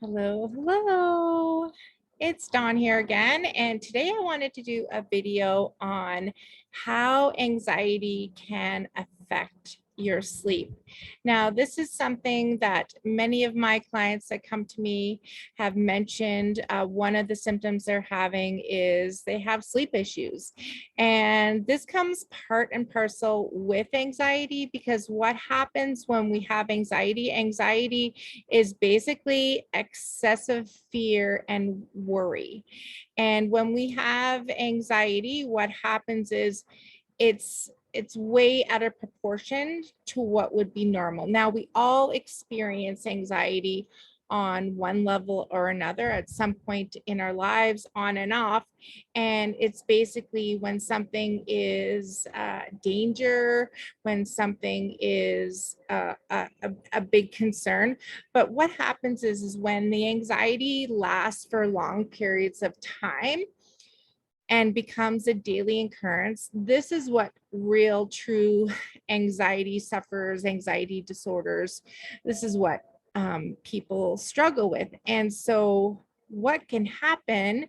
Hello, hello. It's Dawn here again, and today I wanted to do a video on how anxiety can affect your sleep. Now, this is something that many of my clients that come to me have mentioned. One of the symptoms they're having is they have sleep issues. And this comes part and parcel with anxiety because what happens when we have anxiety? Anxiety is basically excessive fear and worry. And when we have anxiety, what happens is it's way out of proportion to what would be normal. Now, we all experience anxiety on one level or another at some point in our lives, on and off. And it's basically when something is danger, when something is a big concern. But what happens is when the anxiety lasts for long periods of time and becomes a daily occurrence, this is what real, true anxiety sufferers, anxiety disorders, this is what people struggle with. And so what can happen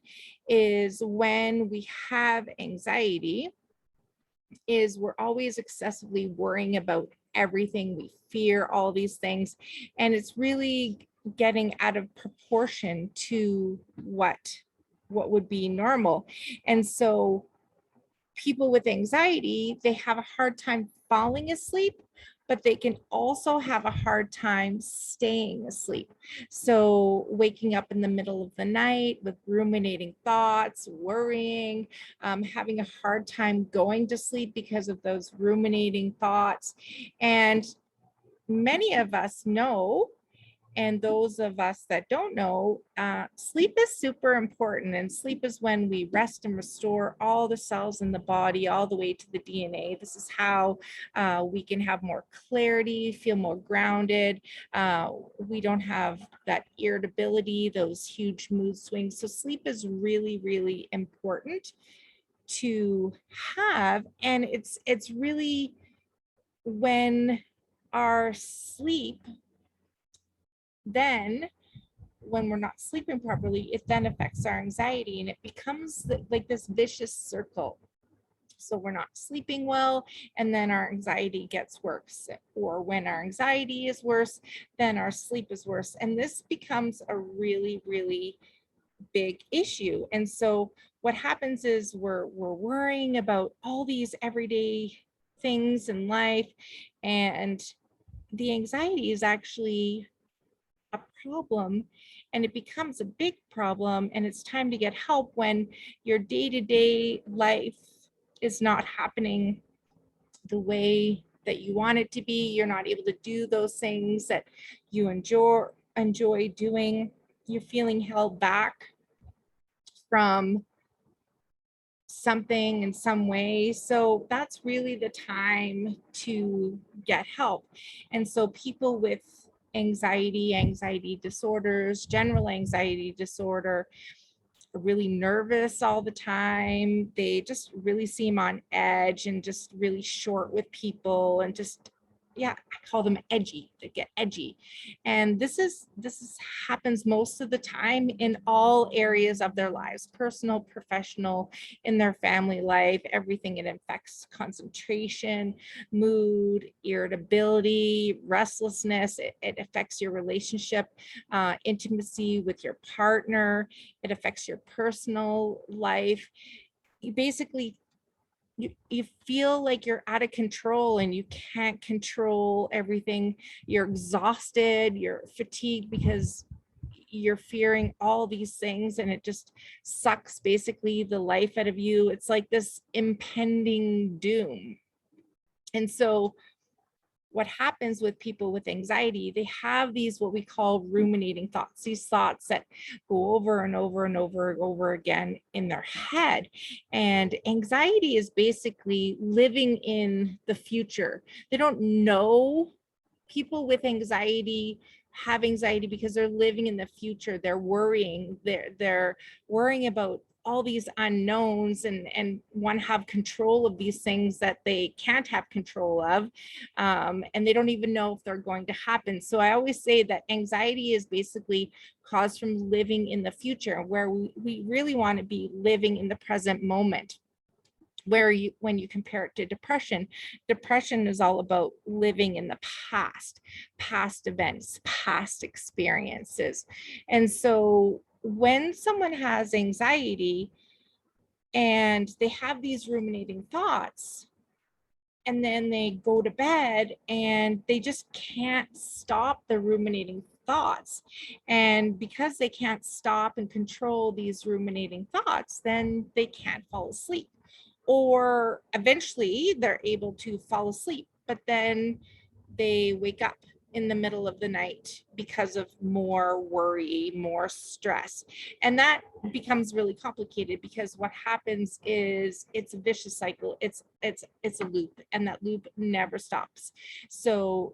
is when we have anxiety is we're always excessively worrying about everything. We fear all these things, and it's really getting out of proportion to what would be normal. And so people with anxiety, they have a hard time falling asleep, but they can also have a hard time staying asleep. So waking up in the middle of the night with ruminating thoughts, worrying, having a hard time going to sleep because of those ruminating thoughts. And many of us know, and those of us that don't know, sleep is super important. And sleep is when we rest and restore all the cells in the body, all the way to the DNA. This is how we can have more clarity, feel more grounded. We don't have that irritability, those huge mood swings. So sleep is really, really important to have. And it's really when our sleep, then when we're not sleeping properly, it then affects our anxiety, and it becomes like this vicious circle. So we're not sleeping well, and then our anxiety gets worse. Or when our anxiety is worse, then our sleep is worse. And this becomes a really, really big issue. And so what happens is we're worrying about all these everyday things in life, and the anxiety is actually a problem, and it becomes a big problem, and it's time to get help when your day-to-day life is not happening the way that you want it to be. You're not able to do those things that you enjoy doing. You're feeling held back from something in some way. So that's really the time to get help. And so people with anxiety disorders, general anxiety disorder, are really nervous all the time. They just really seem on edge and just really short with people, and just, yeah, I call them edgy. They get edgy. And this is happens most of the time in all areas of their lives, personal, professional, in their family life, everything. It affects concentration, mood, irritability, restlessness. It affects your relationship, intimacy with your partner. It affects your personal life. You basically, you feel like you're out of control and you can't control everything. You're exhausted, you're fatigued because you're fearing all these things, and it just sucks basically the life out of you. It's like this impending doom. And so what happens with people with anxiety, they have these what we call ruminating thoughts, these thoughts that go over and over and over and over again in their head. And anxiety is basically living in the future. They don't know. People with anxiety have anxiety because they're living in the future. They're worrying. They're worrying about all these unknowns and want to have control of these things that they can't have control of, and they don't even know if they're going to happen. So I always say that anxiety is basically caused from living in the future, where we really want to be living in the present moment. Where when you compare it to depression, depression is all about living in the past events, past experiences. And so when someone has anxiety and they have these ruminating thoughts, and then they go to bed and they just can't stop the ruminating thoughts. And because they can't stop and control these ruminating thoughts, then they can't fall asleep. Or eventually they're able to fall asleep, but then they wake up in the middle of the night because of more worry, more stress. And that becomes really complicated, because what happens is it's a vicious cycle. It's a loop, and that loop never stops. So,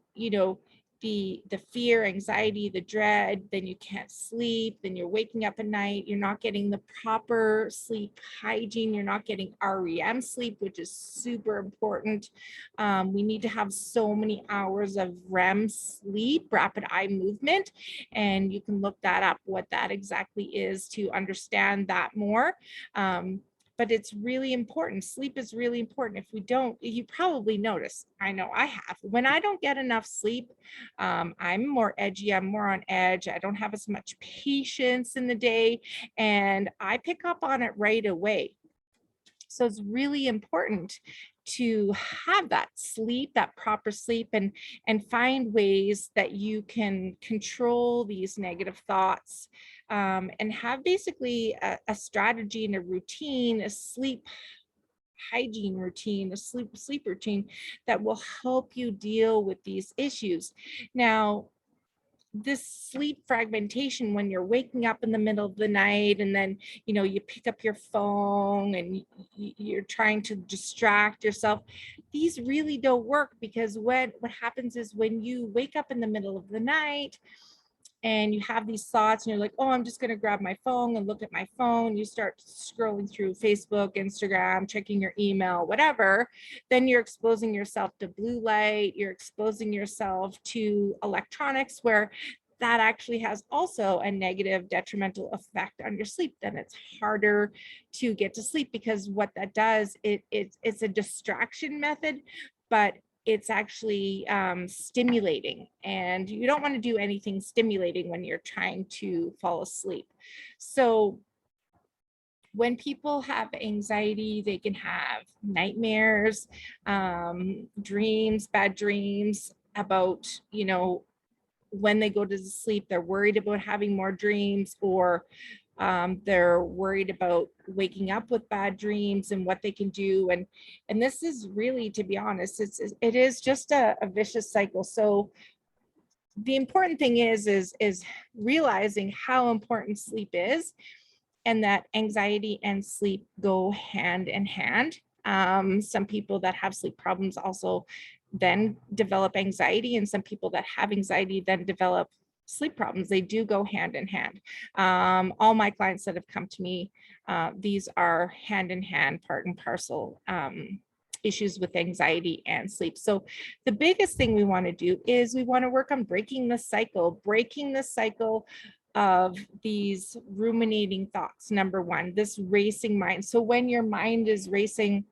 the fear, anxiety, the dread, then you can't sleep, then you're waking up at night, you're not getting the proper sleep hygiene, you're not getting REM sleep, which is super important. We need to have so many hours of REM sleep, rapid eye movement, and you can look that up, what that exactly is, to understand that more. But it's really important. Sleep is really important. If we don't, you probably notice, I know I have, when I don't get enough sleep, I'm more edgy, I'm more on edge, I don't have as much patience in the day, and I pick up on it right away. So it's really important to have that sleep, that proper sleep, and find ways that you can control these negative thoughts, and have basically a strategy and a routine, a sleep hygiene routine, a sleep routine that will help you deal with these issues. Now, this sleep fragmentation, when you're waking up in the middle of the night and then you pick up your phone and you're trying to distract yourself, these really don't work, because what happens is, when you wake up in the middle of the night and you have these thoughts and you're like, oh, I'm just going to grab my phone and look at my phone, you start scrolling through Facebook, Instagram, checking your email, whatever, then you're exposing yourself to blue light, you're exposing yourself to electronics, where that actually has also a negative detrimental effect on your sleep. Then it's harder to get to sleep, because what that does, it's a distraction method, but it's actually stimulating, and you don't want to do anything stimulating when you're trying to fall asleep. So when people have anxiety, they can have nightmares, dreams, bad dreams about, when they go to sleep, they're worried about having more dreams, or they're worried about waking up with bad dreams and what they can do. And this is really, to be honest, it is just a vicious cycle. So the important thing is realizing how important sleep is, and that anxiety and sleep go hand in hand. Some people that have sleep problems also then develop anxiety, and some people that have anxiety then develop sleep problems. They do go hand in hand. All my clients that have come to me, these are hand in hand, part and parcel, issues with anxiety and sleep. So the biggest thing we want to do is we want to work on breaking the cycle of these ruminating thoughts. Number one, this racing mind. So when your mind is racing,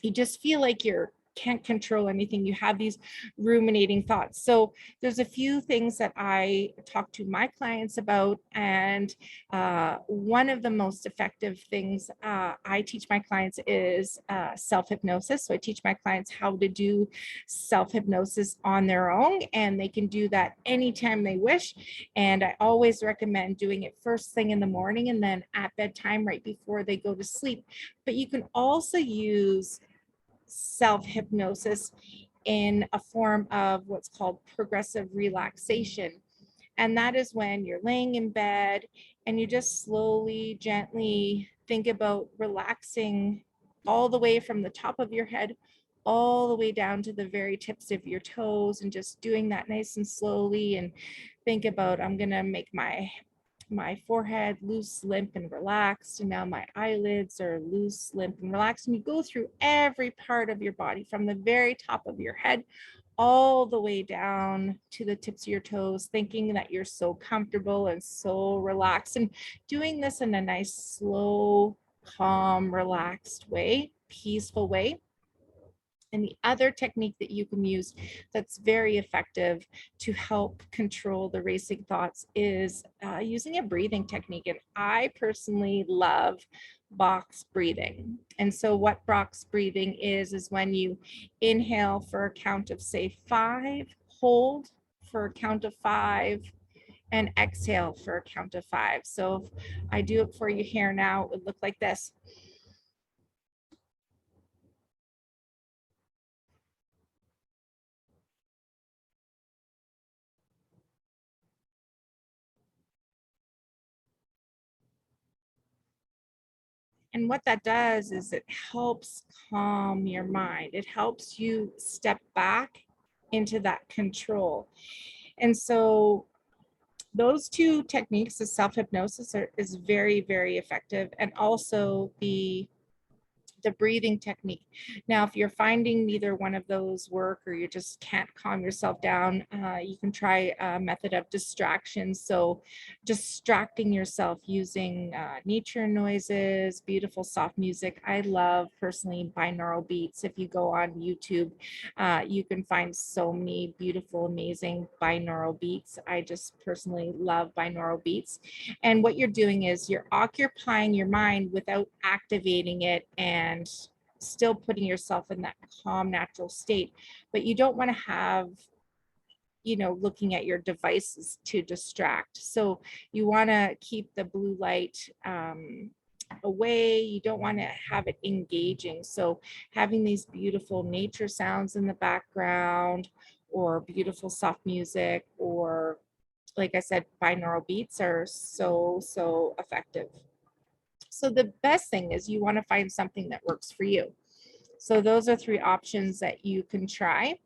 you just feel like you can't control anything. You have these ruminating thoughts. So there's a few things that I talk to my clients about. And one of the most effective things I teach my clients is self-hypnosis. So I teach my clients how to do self-hypnosis on their own, and they can do that anytime they wish. And I always recommend doing it first thing in the morning and then at bedtime, right before they go to sleep. But you can also use self-hypnosis in a form of what's called progressive relaxation. And that is when you're laying in bed and you just slowly, gently think about relaxing all the way from the top of your head all the way down to the very tips of your toes, and just doing that nice and slowly. And think about, I'm going to make my my forehead loose, limp, and relaxed. And now my eyelids are loose, limp, and relaxed. And you go through every part of your body from the very top of your head all the way down to the tips of your toes, thinking that you're so comfortable and so relaxed, and doing this in a nice, slow, calm, relaxed way, peaceful way. And the other technique that you can use that's very effective to help control the racing thoughts is using a breathing technique. And I personally love box breathing. And so what box breathing is when you inhale for a count of, say, 5, hold for a count of 5, and exhale for a count of 5. So if I do it for you here now, it would look like this. And what that does is it helps calm your mind. It helps you step back into that control. And so those two techniques of self-hypnosis is very, very effective. And also the breathing technique. Now, if you're finding neither one of those work, or you just can't calm yourself down, you can try a method of distraction. So distracting yourself using nature noises, beautiful soft music. I love personally binaural beats. If you go on YouTube, you can find so many beautiful, amazing binaural beats. I just personally love binaural beats. And what you're doing is you're occupying your mind without activating it and still putting yourself in that calm, natural state. But you don't want to have, looking at your devices to distract. So you want to keep the blue light away. You don't want to have it engaging. So having these beautiful nature sounds in the background, or beautiful soft music, or like I said, binaural beats are so effective. So the best thing is you want to find something that works for you. So those are 3 options that you can try.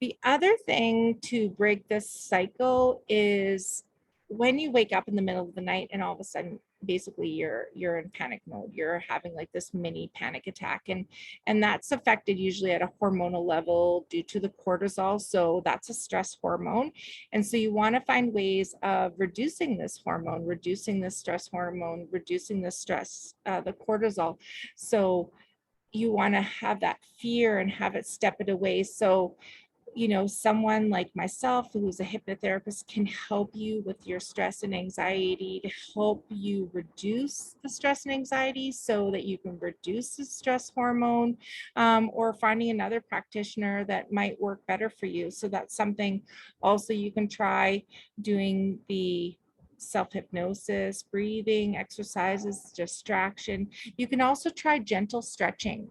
The other thing to break this cycle is when you wake up in the middle of the night and all of a sudden basically you're in panic mode, you're having like this mini panic attack, and that's affected usually at a hormonal level due to the cortisol. So that's a stress hormone, and so you want to find ways of reducing this hormone, reducing the stress hormone, reducing the stress, the cortisol. So you want to have that fear and have it step it away. So someone like myself who's a hypnotherapist can help you with your stress and anxiety, to help you reduce the stress and anxiety so that you can reduce the stress hormone, or finding another practitioner that might work better for you. So that's something also you can try, doing the self-hypnosis, breathing exercises, distraction. You can also try gentle stretching.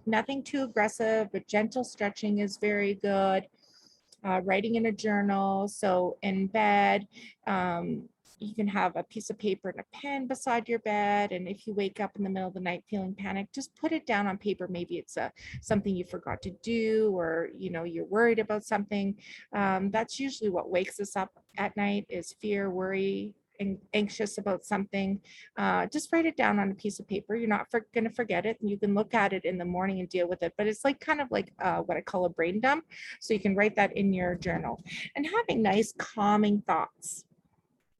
Nothing too aggressive, but gentle stretching is very good. Writing in a journal. So in bed, you can have a piece of paper and a pen beside your bed. And if you wake up in the middle of the night feeling panicked, just put it down on paper. Maybe it's something you forgot to do, or you're worried about something. That's usually what wakes us up at night, is fear, worry, and anxious about something. Just write it down on a piece of paper. You're not going to forget it, and you can look at it in the morning and deal with it. But it's like kind of like what I call a brain dump. So you can write that in your journal, and having nice calming thoughts.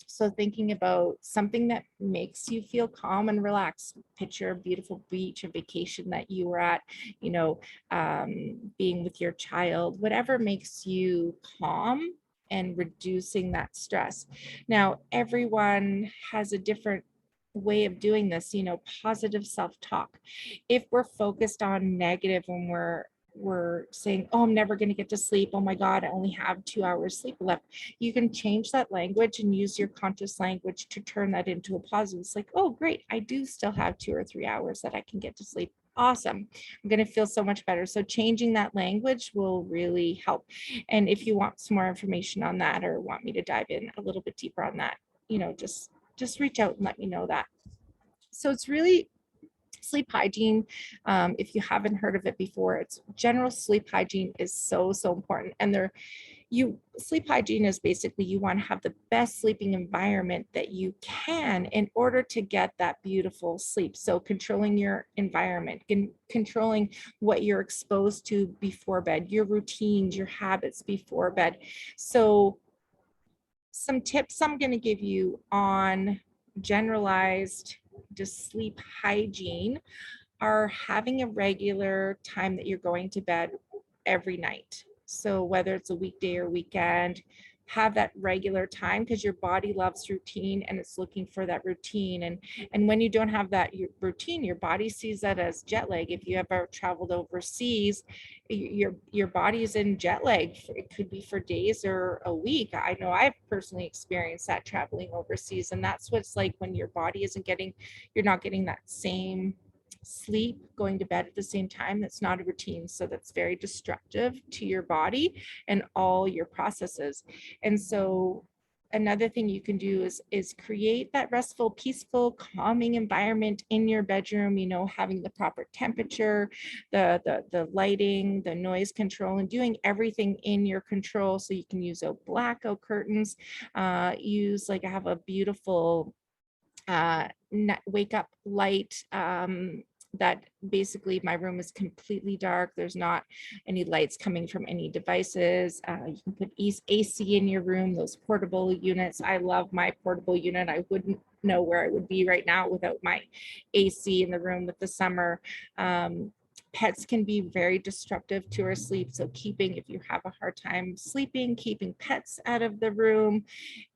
So thinking about something that makes you feel calm and relaxed. Picture a beautiful beach, a vacation that you were at, being with your child, whatever makes you calm and reducing that stress. Now, everyone has a different way of doing this, positive self-talk. If we're focused on negative, when we're saying, oh, I'm never going to get to sleep, oh my God, I only have 2 hours sleep left, you can change that language and use your conscious language to turn that into a positive. It's like, oh great, I do still have 2 or 3 hours that I can get to sleep. Awesome. I'm going to feel so much better. So changing that language will really help. And if you want some more information on that, or want me to dive in a little bit deeper on that, just reach out and let me know that. So it's really sleep hygiene. If you haven't heard of it before, it's general sleep hygiene is so important. And Sleep hygiene is basically you want to have the best sleeping environment that you can in order to get that beautiful sleep. So controlling your environment, controlling what you're exposed to before bed, your routines, your habits before bed. So some tips I'm going to give you on generalized just sleep hygiene are having a regular time that you're going to bed every night. So whether it's a weekday or weekend, have that regular time because your body loves routine and it's looking for that routine. And when you don't have that routine, your body sees that as jet lag. If you ever traveled overseas, your body is in jet lag. It could be for days or a week. I know I've personally experienced that traveling overseas, and that's what it's like when your body isn't getting, you're not getting that same sleep, going to bed at the same time. That's not a routine. So that's very destructive to your body and all your processes. And so another thing you can do is create that restful, peaceful, calming environment in your bedroom, you know, having the proper temperature, the lighting, the noise control, and doing everything in your control. So you can use blackout curtains, use like I have a beautiful wake up light that basically my room is completely dark. There's not any lights coming from any devices. You can put AC in your room, those portable units. I love my portable unit. I wouldn't know where I would be right now without my AC in the room with the summer. Pets can be very disruptive to our sleep. So if you have a hard time sleeping, keeping pets out of the room,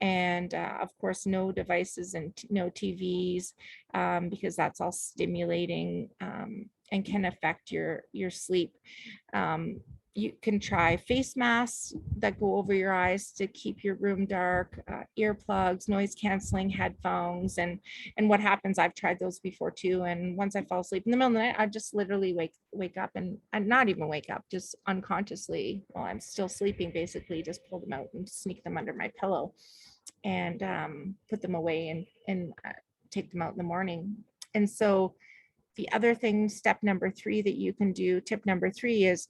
and of course, no devices and no TVs, because that's all stimulating and can affect your sleep. You can try face masks that go over your eyes to keep your room dark, earplugs, noise canceling headphones. And what happens, I've tried those before too. And once I fall asleep in the middle of the night, I just literally wake up and not even wake up, just unconsciously while I'm still sleeping, basically just pull them out and sneak them under my pillow and put them away and take them out in the morning. And so the other thing, step number 3 that you can do, tip number 3 is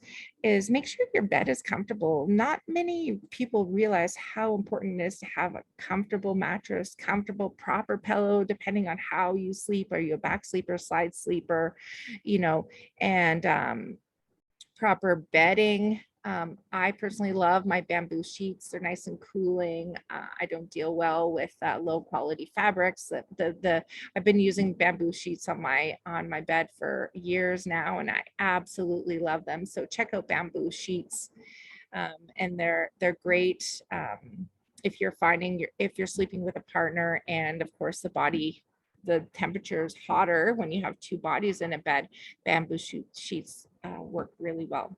make sure your bed is comfortable. Not many people realize how important it is to have a comfortable mattress, comfortable, proper pillow, depending on how you sleep. Are you a back sleeper, side sleeper, you know, and proper bedding. I personally love my bamboo sheets. They're nice and cooling. I don't deal well with low quality fabrics. I've been using bamboo sheets on my bed for years now, and I absolutely love them. So check out bamboo sheets, and they're great if you're if you're sleeping with a partner, and of course the temperature is hotter when you have 2 bodies in a bed. Bamboo sheets work really well.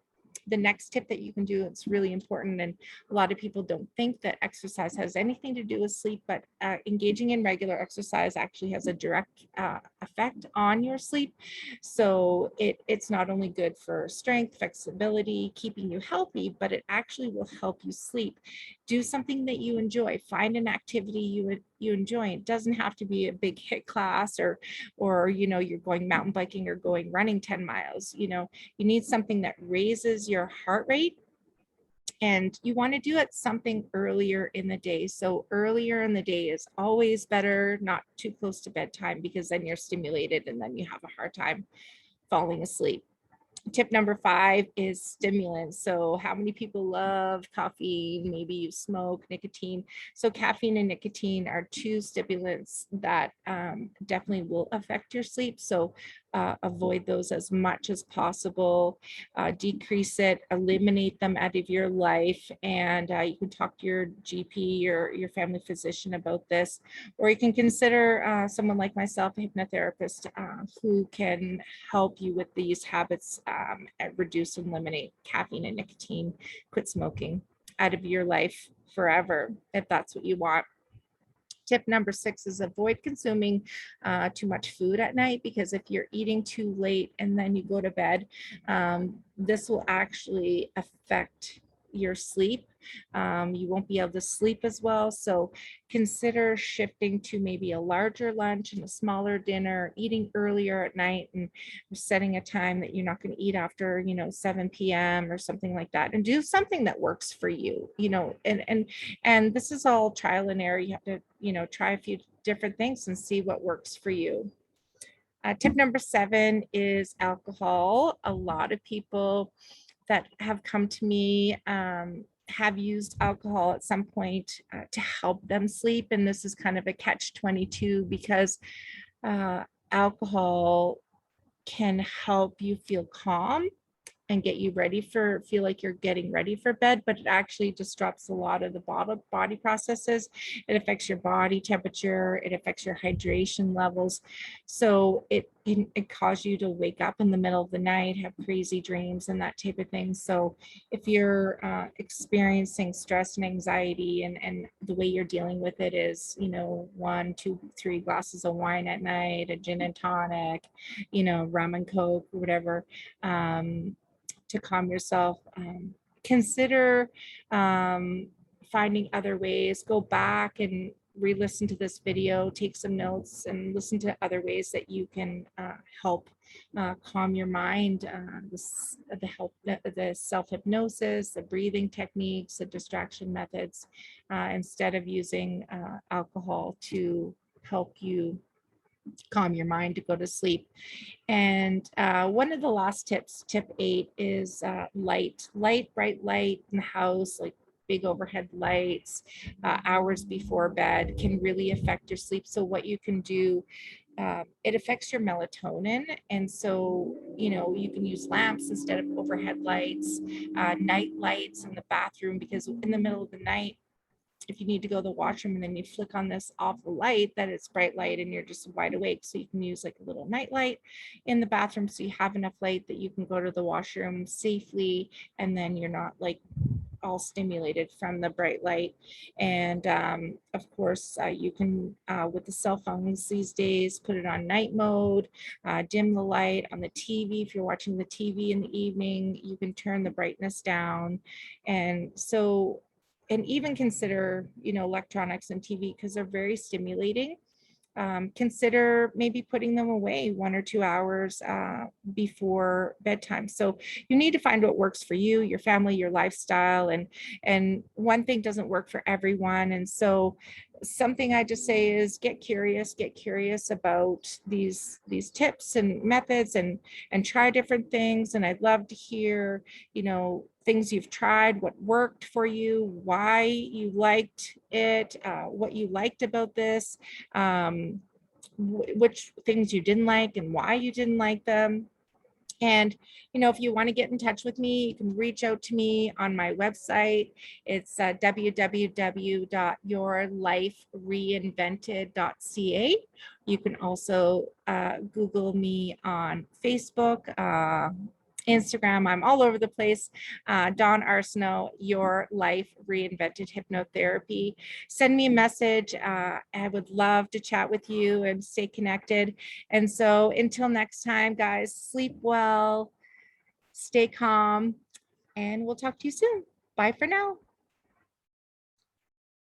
The next tip that you can do, it's really important, and a lot of people don't think that exercise has anything to do with sleep, but engaging in regular exercise actually has a direct effect on your sleep. So it's not only good for strength, flexibility, keeping you healthy, but it actually will help you sleep. Do something that you enjoy. Find an activity you enjoy. It doesn't have to be a big HIIT class or you know, you're going mountain biking or going running 10 miles. You know, you need something that raises your heart rate, and you want to do it something earlier in the day. So earlier in the day is always better, not too close to bedtime, because then you're stimulated and then you have a hard time falling asleep. Tip number 5 is stimulants. So how many people love coffee? Maybe you smoke, nicotine. So caffeine and nicotine are 2 stimulants that definitely will affect your sleep. So avoid those as much as possible, decrease it, eliminate them out of your life. And you can talk to your GP or your family physician about this, or you can consider someone like myself, a hypnotherapist, who can help you with these habits, reduce and eliminate caffeine and nicotine, quit smoking out of your life forever, if that's what you want. Tip number 6 is avoid consuming too much food at night, because if you're eating too late and then you go to bed, this will actually affect your sleep. You won't be able to sleep as well. So consider shifting to maybe a larger lunch and a smaller dinner, eating earlier at night, and setting a time that you're not going to eat after, 7 p.m. or something like that, and do something that works for you, and this is all trial and error. You have to, try a few different things and see what works for you. Tip number 7 is alcohol. A lot of people that have come to me have used alcohol at some point to help them sleep. And this is kind of a catch-22 because alcohol can help you feel calm and get you ready feel like you're getting ready for bed, but it actually disrupts a lot of the body processes. It affects your body temperature, it affects your hydration levels. So it cause you to wake up in the middle of the night, have crazy dreams and that type of thing. So if you're experiencing stress and anxiety, and the way you're dealing with it is, 1, 2, 3 glasses of wine at night, a gin and tonic, rum and coke or whatever, to calm yourself, consider finding other ways. Go back and re-listen to this video, take some notes, and listen to other ways that you can help calm your mind. The self-hypnosis, the breathing techniques, the distraction methods, instead of using alcohol to help you calm your mind to go to sleep. And one of the last tips, tip 8, is bright light in the house, like big overhead lights, hours before bed, can really affect your sleep. So what you can do, it affects your melatonin. And so, you can use lamps instead of overhead lights, night lights in the bathroom, because in the middle of the night, if you need to go to the washroom and then you flick on this off the light, that it's bright light and you're just wide awake. So you can use like a little night light in the bathroom, so you have enough light that you can go to the washroom safely, and then you're not like all stimulated from the bright light. And of course, you can, with the cell phones these days, put it on night mode, dim the light on the TV. If you're watching the TV in the evening, you can turn the brightness down. And even consider, electronics and TV, because they're very stimulating. Consider maybe putting them away 1 or 2 hours before bedtime. So you need to find what works for you, your family, your lifestyle, and one thing doesn't work for everyone. And so something I just say is get curious about these tips and methods, and try different things. And I'd love to hear, things you've tried, what worked for you, why you liked it, what you liked about this, which things you didn't like and why you didn't like them. And, if you want to get in touch with me, you can reach out to me on my website. It's www.yourlifereinvented.ca. You can also Google me on Facebook, Instagram. I'm all over the place. Dawn Arseneault, Your Life Reinvented Hypnotherapy. Send me a message. I would love to chat with you and stay connected. And so until next time, guys, sleep well, stay calm, and we'll talk to you soon. Bye for now.